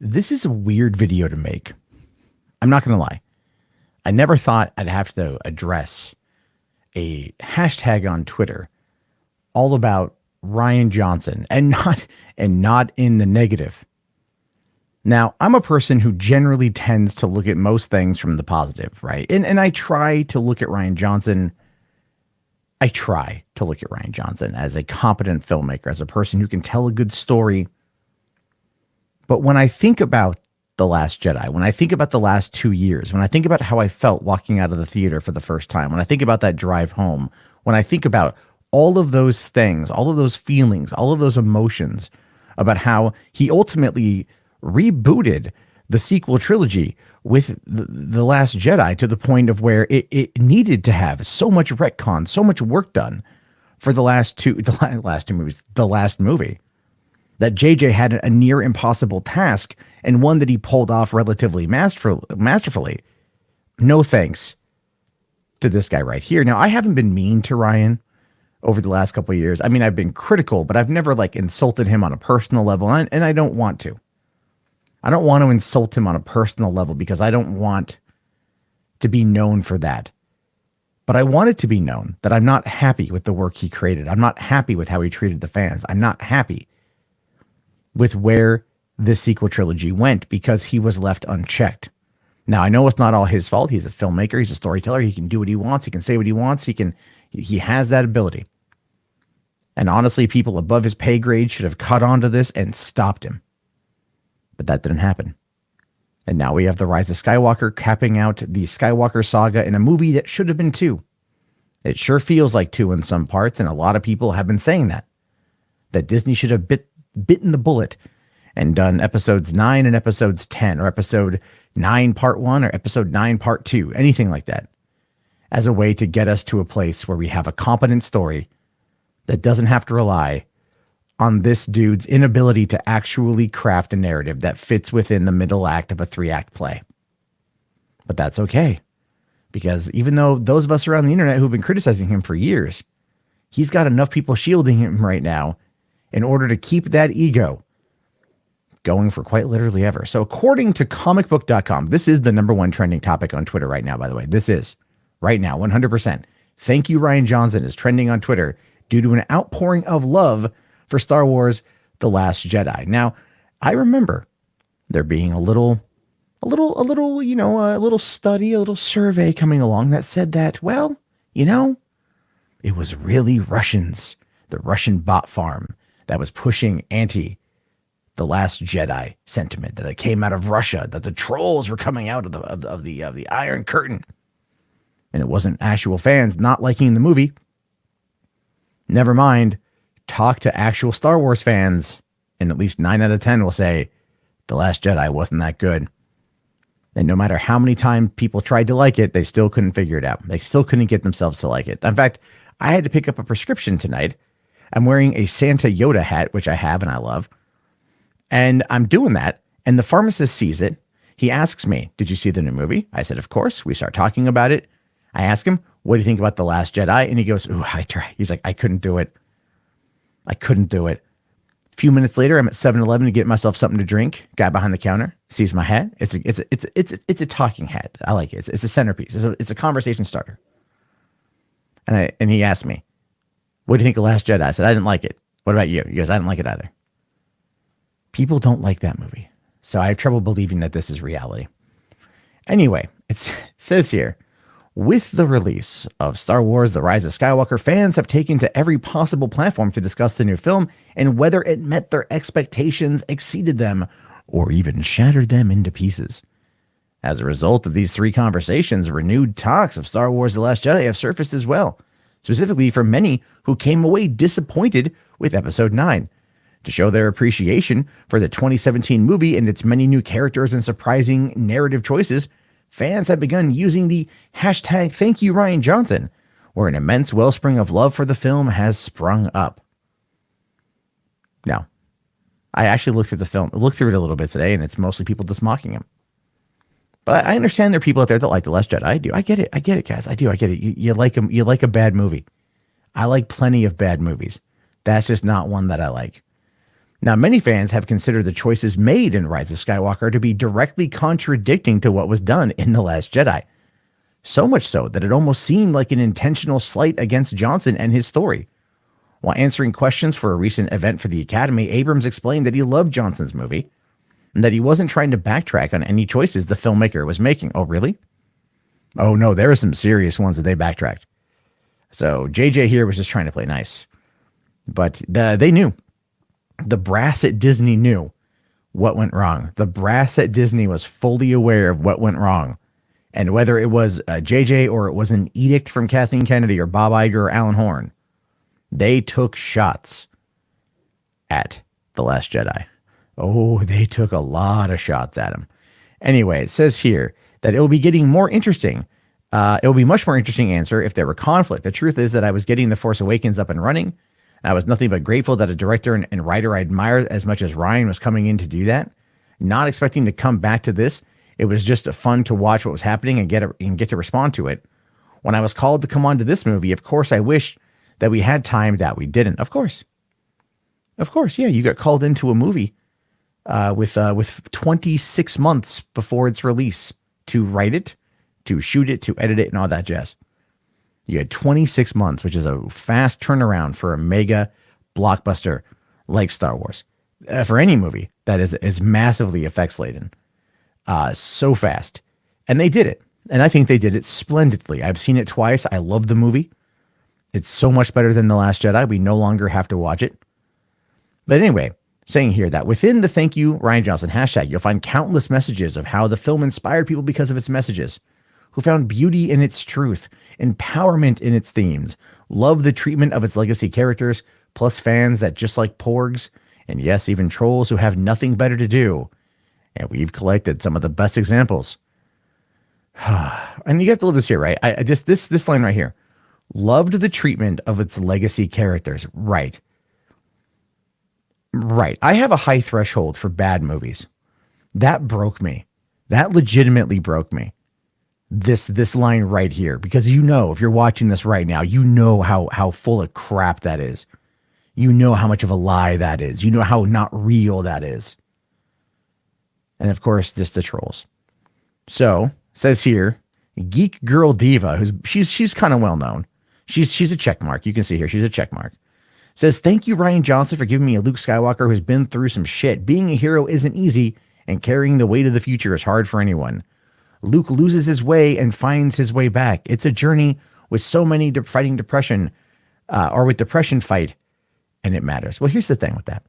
This is a weird video to make. I'm not going to lie. I never thought I'd have to address a hashtag on Twitter all about Rian Johnson and not in the negative. Now, I'm a person who generally tends to look at most things from the positive, right? And I try to look at Rian Johnson. I try to look at Rian Johnson as a competent filmmaker, as a person who can tell a good story. But when I think about The Last Jedi, when I think about the last 2 years, when I think about how I felt walking out of the theater for the first time, when I think about that drive home, when I think about all of those things, all of those feelings, all of those emotions about how he ultimately rebooted the sequel trilogy with the Last Jedi to the point of where it needed to have so much retcon, so much work done for the last movies, the last movie, that JJ had a near impossible task and one that he pulled off relatively masterfully. No thanks to this guy right here. Now, I haven't been mean to Rian over the last couple of years. I mean, I've been critical, but I've never insulted him on a personal level, and I don't want to. I don't want to insult him on a personal level because I don't want to be known for that. But I want it to be known that I'm not happy with the work he created. I'm not happy with how he treated the fans. I'm not happy with where this sequel trilogy went because he was left unchecked. Now, I know it's not all his fault. He's a filmmaker. He's a storyteller. He can do what he wants. He can say what he wants. He has that ability. And honestly, people above his pay grade should have caught on to this and stopped him. But that didn't happen. And now we have The Rise of Skywalker capping out the Skywalker saga in a movie that should have been 2. It sure feels like 2 in some parts, and a lot of people have been saying that Disney should have bitten the bullet and done episodes 9 and episodes 10, or episode 9 part 1 or episode 9 part 2, anything like that, as a way to get us to a place where we have a competent story that doesn't have to rely on this dude's inability to actually craft a narrative that fits within the middle act of a 3-act play. But that's okay, because even though those of us around the internet who've been criticizing him for years, he's got enough people shielding him right now in order to keep that ego going for quite literally ever. So according to comicbook.com, this is the #1 trending topic on Twitter right now, by the way. This is right now, 100%. Thank you, Rian Johnson is trending on Twitter due to an outpouring of love for Star Wars The Last Jedi. Now, I remember there being a little study, a little survey coming along that said that, well, it was really Russians, the Russian bot farm, that was pushing The Last Jedi sentiment, that it came out of Russia, that the trolls were coming out of the Iron Curtain. And it wasn't actual fans not liking the movie. Never mind. Talk to actual Star Wars fans, and at least 9 out of 10 will say The Last Jedi wasn't that good. And no matter how many times people tried to like it, they still couldn't figure it out. They still couldn't get themselves to like it. In fact, I had to pick up a prescription tonight. I'm wearing a Santa Yoda hat, which I have and I love. And I'm doing that, and the pharmacist sees it. He asks me, "Did you see the new movie?" I said, "Of course." We start talking about it. I ask him, "What do you think about The Last Jedi?" And he goes, "Ooh, I tried." He's like, "I couldn't do it. I couldn't do it." A few minutes later, I'm at 7-Eleven to get myself something to drink. Guy behind the counter sees my hat. It's a talking hat. I like it. It's a centerpiece. It's a conversation starter. And he asked me, "What do you think of Last Jedi?" I said, "I didn't like it." "What about you?" He goes, "I didn't like it either." People don't like that movie, so I have trouble believing that this is reality. Anyway, it says here, with the release of Star Wars The Rise of Skywalker, fans have taken to every possible platform to discuss the new film and whether it met their expectations, exceeded them, or even shattered them into pieces. As a result of these 3 conversations, renewed talks of Star Wars The Last Jedi have surfaced as well, specifically for many who came away disappointed with Episode 9. To show their appreciation for the 2017 movie and its many new characters and surprising narrative choices, fans have begun using the hashtag #ThankYouRianJohnson, where an immense wellspring of love for the film has sprung up. Now, I actually looked through it a little bit today, and it's mostly people just mocking him. But I understand there are people out there that like The Last Jedi. I do. I get it, guys. I do. I get it. You like them. You like a bad movie. I like plenty of bad movies. That's just not one that I like. Now, many fans have considered the choices made in Rise of Skywalker to be directly contradicting to what was done in The Last Jedi. So much so that it almost seemed like an intentional slight against Johnson and his story. While answering questions for a recent event for the Academy, Abrams explained that he loved Johnson's movie and that he wasn't trying to backtrack on any choices the filmmaker was making. Oh, really? Oh, no, there are some serious ones that they backtracked. So JJ here was just trying to play nice. But they knew. The brass at Disney knew what went wrong. The brass at Disney was fully aware of what went wrong. And whether it was JJ or it was an edict from Kathleen Kennedy or Bob Iger or Alan Horn, they took shots at The Last Jedi. Oh, they took a lot of shots at him. Anyway, it says here that it will be getting more interesting. It will be much more interesting answer if there were conflict. The truth is that I was getting The Force Awakens up and running. I was nothing but grateful that a director and writer I admired as much as Rian was coming in to do that. Not expecting to come back to this. It was just fun to watch what was happening and get to respond to it. When I was called to come on to this movie, of course, I wished that we had time that we didn't. Of course, yeah, you got called into a movie with 26 months before its release to write it, to shoot it, to edit it, and all that jazz. You had 26 months, which is a fast turnaround for a mega blockbuster like Star Wars. For any movie that is massively effects laden. So fast. And they did it. And I think they did it splendidly. I've seen it twice. I love the movie. It's so much better than The Last Jedi. We no longer have to watch it. But anyway, saying here that within the Thank You Rian Johnson hashtag, you'll find countless messages of how the film inspired people because of its messages, who found beauty in its truth, empowerment in its themes, love the treatment of its legacy characters, plus fans that just like porgs, and yes, even trolls who have nothing better to do. And we've collected some of the best examples. And you have to love this here, right? I just this line right here. Loved the treatment of its legacy characters. Right. I have a high threshold for bad movies. That broke me. That legitimately broke me. This line right here, because if you're watching this right now, you know how full of crap that is. You know how much of a lie that is. You know how not real that is. And of course, just the trolls. So says here, Geek Girl Diva, she's kind of well known. She's a check mark. You can see here, she's a check mark. Says, thank you, Rian Johnson, for giving me a Luke Skywalker who's been through some shit. Being a hero isn't easy, and carrying the weight of the future is hard for anyone. Luke loses his way and finds his way back. It's a journey with so many fighting depression, or with depression fight, and it matters. Well, here's the thing with that.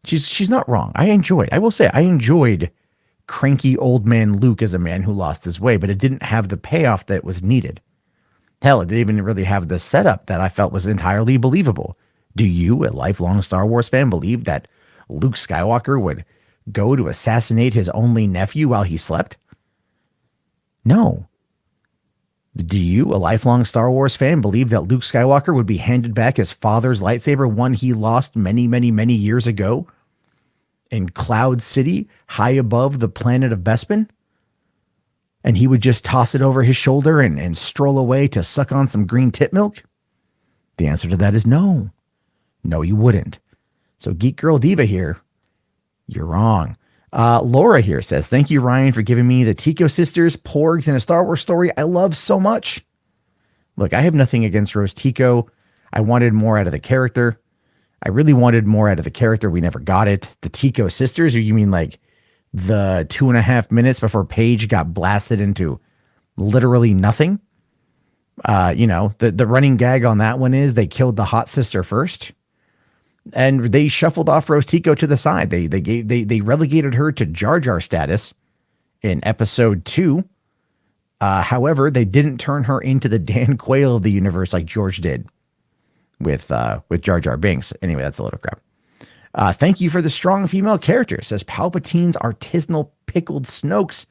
She's not wrong. I will say, I enjoyed cranky old man Luke as a man who lost his way, but it didn't have the payoff that was needed. Hell, it didn't even really have the setup that I felt was entirely believable. Do you, a lifelong Star Wars fan, believe that Luke Skywalker would go to assassinate his only nephew while he slept? No. Do you, a lifelong Star Wars fan, believe that Luke Skywalker would be handed back his father's lightsaber, one he lost many, many, many years ago in Cloud City, high above the planet of Bespin? And he would just toss it over his shoulder and stroll away to suck on some green tit milk? The answer to that is no. No, you wouldn't. So Geek Girl Diva here, you're wrong. Laura here says, thank you, Rian, for giving me the Tico sisters, porgs, and a Star Wars story I love so much. Look, I have nothing against Rose Tico. I wanted more out of the character. I really wanted more out of the character. We never got it. The Tico sisters, or you mean like the 2.5 minutes before Paige got blasted into literally nothing? The running gag on that one is they killed the hot sister first. And they shuffled off Rose Tico to the side. They relegated her to Jar Jar status in episode 2. However, they didn't turn her into the Dan Quayle of the universe like George did with Jar Jar Binks. Anyway, that's a little crap. Thank you for the strong female character, says Palpatine's artisanal pickled Snokes.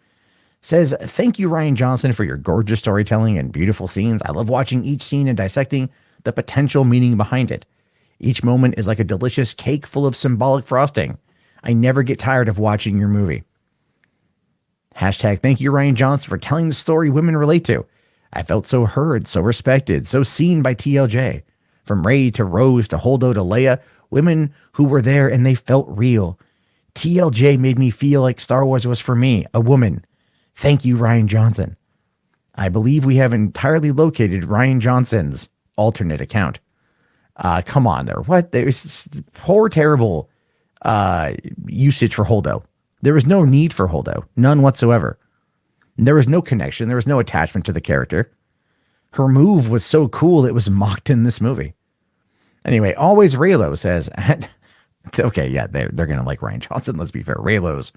Says, thank you, Rian Johnson, for your gorgeous storytelling and beautiful scenes. I love watching each scene and dissecting the potential meaning behind it. Each moment is like a delicious cake full of symbolic frosting. I never get tired of watching your movie. Hashtag thank you, Rian Johnson, for telling the story women relate to. I felt so heard, so respected, so seen by TLJ. From Rey to Rose to Holdo to Leia, Women who were there and they felt real. TLJ made me feel like Star Wars was for me, a woman. Thank you, Rian Johnson. I believe we have entirely located Rian Johnson's alternate account. Come on there. What? There's poor, terrible usage for Holdo. There was no need for Holdo. None whatsoever. There was no connection. There was no attachment to the character. Her move was so cool, it was mocked in this movie. Anyway, Always Raylo says, okay, yeah, they're going to like Rian Johnson. Let's be fair. Raylos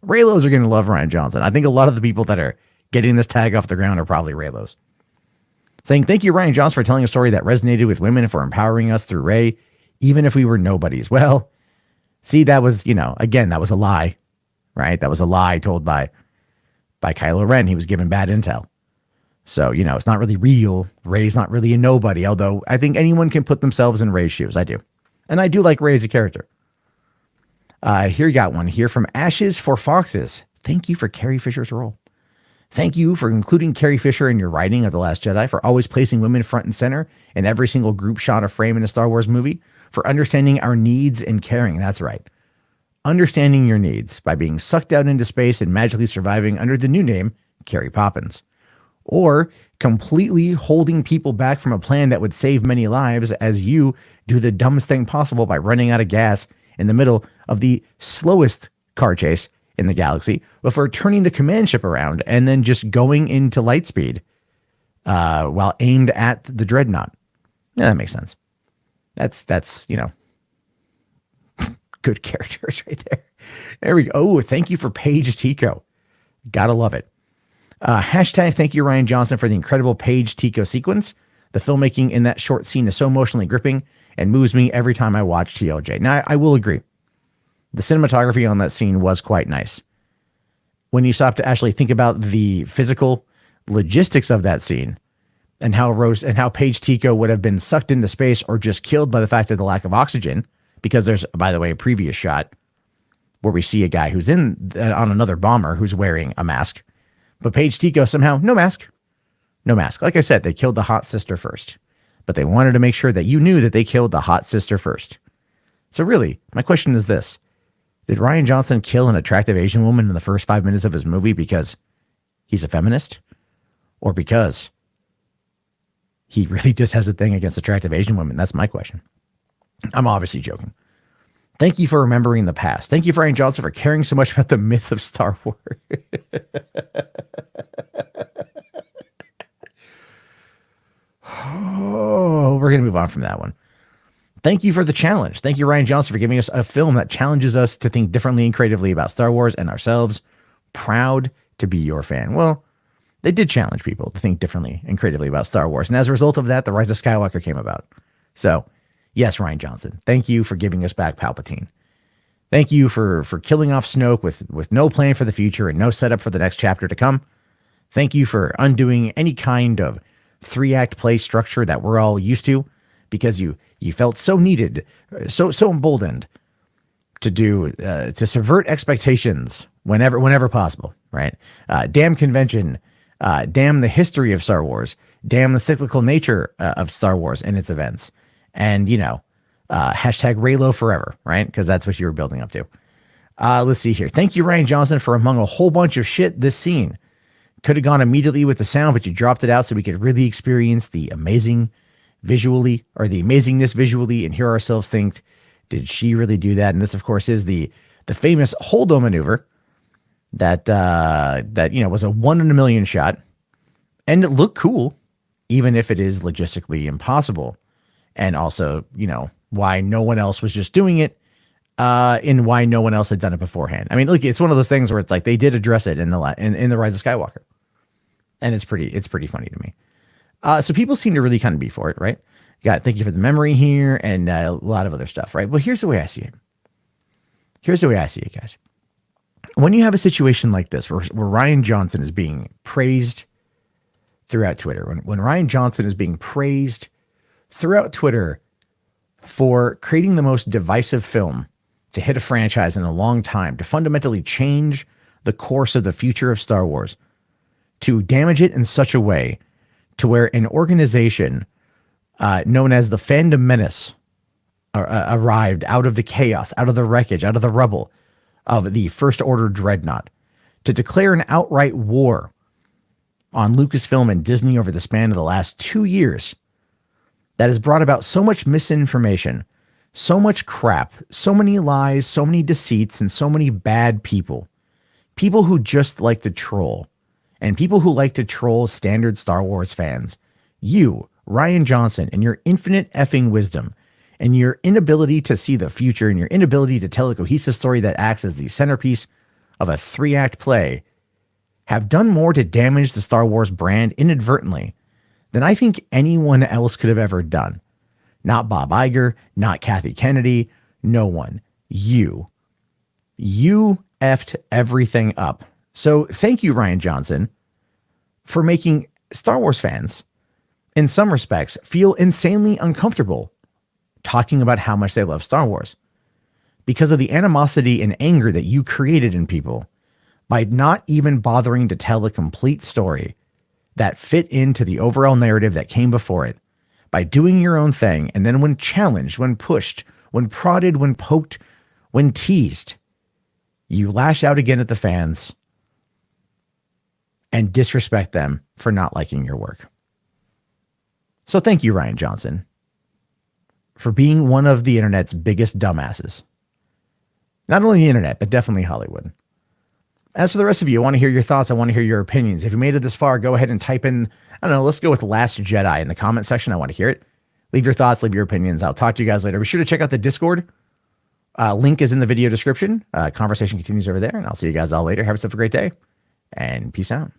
are going to love Rian Johnson. I think a lot of the people that are getting this tag off the ground are probably Raylos. Saying, thank you, Rian Johnson, for telling a story that resonated with women and for empowering us through Rey, even if we were nobodies. Well, see, that was, again, that was a lie, right? That was a lie told by Kylo Ren. He was given bad intel. So, it's not really real. Rey's not really a nobody, although I think anyone can put themselves in Rey's shoes. I do. And I do like Rey as a character. Here you got one here from Ashes for Foxes. Thank you for Carrie Fisher's role. Thank you for including Carrie Fisher in your writing of The Last Jedi, for always placing women front and center in every single group shot or frame in a Star Wars movie, for understanding our needs and caring. That's right. Understanding your needs by being sucked out into space and magically surviving under the new name, Carrie Poppins. Or completely holding people back from a plan that would save many lives as you do the dumbest thing possible by running out of gas in the middle of the slowest car chase in the galaxy before turning the command ship around and then just going into light speed while aimed at the dreadnought. Yeah, that makes sense. That's good characters right there. There we go. Oh, thank you for Paige Tico. Gotta love it. Hashtag thank you, Rian Johnson, for the incredible Paige Tico sequence. The filmmaking in that short scene is so emotionally gripping and moves me every time I watch TLJ. Now, I will agree. The cinematography on that scene was quite nice. When you stop to actually think about the physical logistics of that scene and how Paige Tico would have been sucked into space or just killed by the fact of the lack of oxygen, because there's, by the way, a previous shot where we see a guy who's on another bomber who's wearing a mask. But Paige Tico somehow, no mask. No mask. Like I said, they killed the hot sister first. But they wanted to make sure that you knew that they killed the hot sister first. So really, my question is this. Did Rian Johnson kill an attractive Asian woman in the first 5 minutes of his movie because he's a feminist? Or because he really just has a thing against attractive Asian women? That's my question. I'm obviously joking. Thank you for remembering the past. Thank you, Rian Johnson, for caring so much about the myth of Star Wars. Oh, we're going to move on from that one. Thank you for the challenge. Thank you, Rian Johnson, for giving us a film that challenges us to think differently and creatively about Star Wars and ourselves. Proud to be your fan. Well, they did challenge people to think differently and creatively about Star Wars. And as a result of that, The Rise of Skywalker came about. So, yes, Rian Johnson, thank you for giving us back Palpatine. Thank you for killing off Snoke with no plan for the future and no setup for the next chapter to come. Thank you for undoing any kind of 3-act play structure that we're all used to, because you felt so needed, so emboldened to subvert expectations whenever possible, right? Damn convention, damn the history of Star Wars, damn the cyclical nature of Star Wars and its events, and hashtag Raylo forever, right? Because that's what you were building up to. Let's see here. Thank you, Rian Johnson, for among a whole bunch of shit, this scene could have gone immediately with the sound, but you dropped it out so we could really experience the amazingness visually and hear ourselves think, did she really do that? And this, of course, is the famous Holdo maneuver that was a 1 in a million shot, and it looked cool, even if it is logistically impossible. And also, why no one else was just doing it, and why no one else had done it beforehand. I mean, look, it's one of those things where it's like they did address it in the Rise of Skywalker, and it's pretty funny to me. So people seem to really kind of be for it, right? Thank you for the memory here and a lot of other stuff, right? Well, here's the way I see it. Guys. When you have a situation like this where Rian Johnson is being praised throughout Twitter, when Rian Johnson is being praised throughout Twitter for creating the most divisive film to hit a franchise in a long time, to fundamentally change the course of the future of Star Wars, to damage it in such a way to where an organization known as the Fandom Menace arrived out of the chaos, out of the wreckage, out of the rubble of the First Order dreadnought to declare an outright war on Lucasfilm and Disney over the span of the last 2 years that has brought about so much misinformation, so much crap, so many lies, so many deceits, and so many bad people. People who just like to troll, and people who like to troll standard Star Wars fans. You, Rian Johnson, and your infinite effing wisdom, and your inability to see the future, and your inability to tell a cohesive story that acts as the centerpiece of a 3-act play, have done more to damage the Star Wars brand inadvertently than I think anyone else could have ever done. Not Bob Iger, not Kathy Kennedy, no one. You. You effed everything up. So thank you, Rian Johnson, for making Star Wars fans, in some respects, feel insanely uncomfortable talking about how much they love Star Wars because of the animosity and anger that you created in people by not even bothering to tell a complete story that fit into the overall narrative that came before it, by doing your own thing. And then when challenged, when pushed, when prodded, when poked, when teased, you lash out again at the fans and disrespect them for not liking your work. So thank you, Rian Johnson, for being one of the internet's biggest dumbasses. Not only the internet, but definitely Hollywood. As for the rest of you, I want to hear your thoughts. I want to hear your opinions. If you made it this far, go ahead and type in, I don't know, let's go with Last Jedi in the comment section. I want to hear it. Leave your thoughts, leave your opinions. I'll talk to you guys later. Be sure to check out the Discord. Link is in the video description. Conversation continues over there, and I'll see you guys all later. Have yourself a great day, and peace out.